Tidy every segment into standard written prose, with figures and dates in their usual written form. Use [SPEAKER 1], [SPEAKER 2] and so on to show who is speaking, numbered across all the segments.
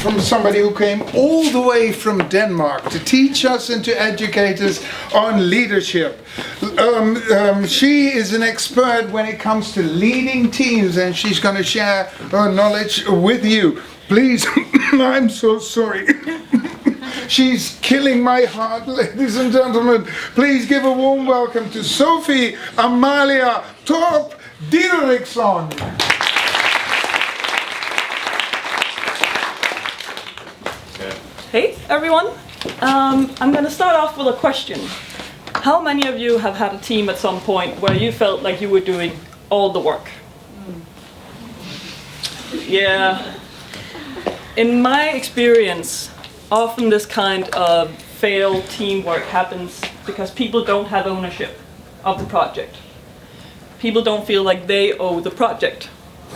[SPEAKER 1] from somebody who came all the way from Denmark to teach us and to educate us on leadership. She is an expert when it comes to leading teams, and she's going to share her knowledge with you. Please, I'm so sorry. She's killing my heart, ladies and gentlemen. Please give a warm welcome to Sophie Amalia Torp Dideriksson.
[SPEAKER 2] Hey everyone, I'm going to start off with a question. How many of you have had a team at some point where you felt like you were doing all the work? Yeah. In my experience, often this kind of failed teamwork happens because people don't have ownership of the project. People don't feel like they owe the project.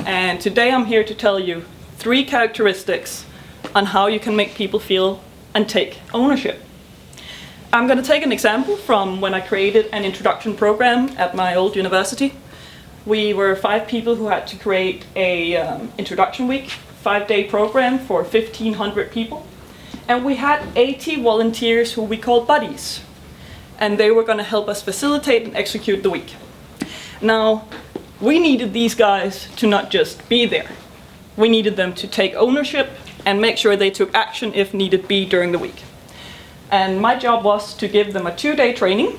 [SPEAKER 2] And today I'm here to tell you 3 characteristics on how you can make people feel and take ownership. I'm going to take an example from when I created an introduction program at my old university. We were 5 people who had to create a introduction week, 5-day program for 1,500 people. And we had 80 volunteers who we called buddies. And they were going to help us facilitate and execute the week. Now, we needed these guys to not just be there. We needed them to take ownership and make sure they took action if needed be during the week. And my job was to give them a 2-day training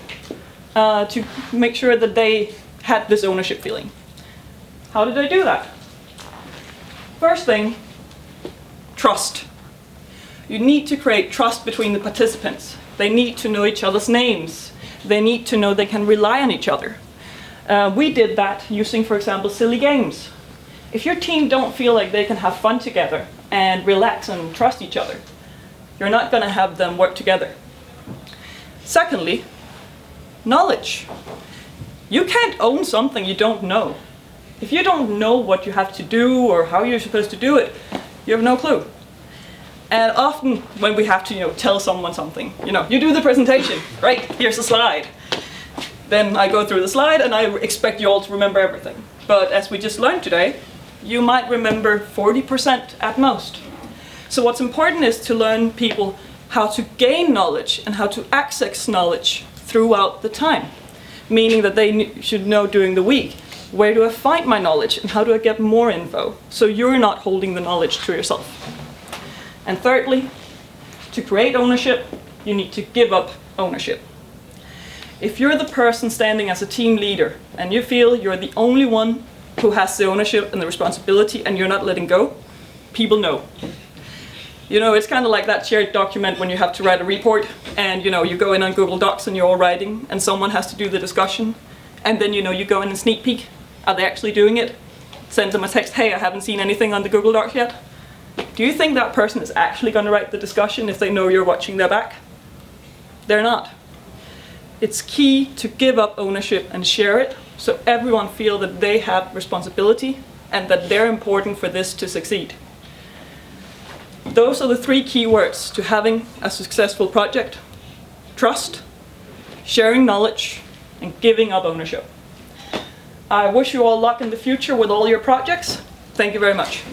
[SPEAKER 2] to make sure that they had this ownership feeling. How did I do that? First thing, trust. You need to create trust between the participants. They need to know each other's names. They need to know they can rely on each other. We did that using, for example, silly games. If your team don't feel like they can have fun together and relax and trust each other, you're not going to have them work together. Secondly, knowledge. You can't own something you don't know. If you don't know what you have to do or how you're supposed to do it, you have no clue. And often when we have to, tell someone something, you do the presentation, right? Here's the slide. Then I go through the slide and I expect you all to remember everything. But as we just learned today, you might remember 40% at most. So what's important is to learn people how to gain knowledge and how to access knowledge throughout the time. Meaning that they should know during the week, where do I find my knowledge and how do I get more info? So you're not holding the knowledge to yourself. And thirdly, to create ownership, you need to give up ownership. If you're the person standing as a team leader and you feel you're the only one who has the ownership and the responsibility and you're not letting go, people know. It's kind of like that shared document when you have to write a report and you go in on Google Docs and you're all writing and someone has to do the discussion and then you go in and sneak peek. Are they actually doing it? Send them a text, hey, I haven't seen anything on the Google Docs yet. Do you think that person is actually going to write the discussion if they know you're watching their back? They're not. It's key to give up ownership and share it so everyone feel that they have responsibility and that they're important for this to succeed. Those are the 3 key words to having a successful project: trust, sharing knowledge, and giving up ownership. I wish you all luck in the future with all your projects. Thank you very much.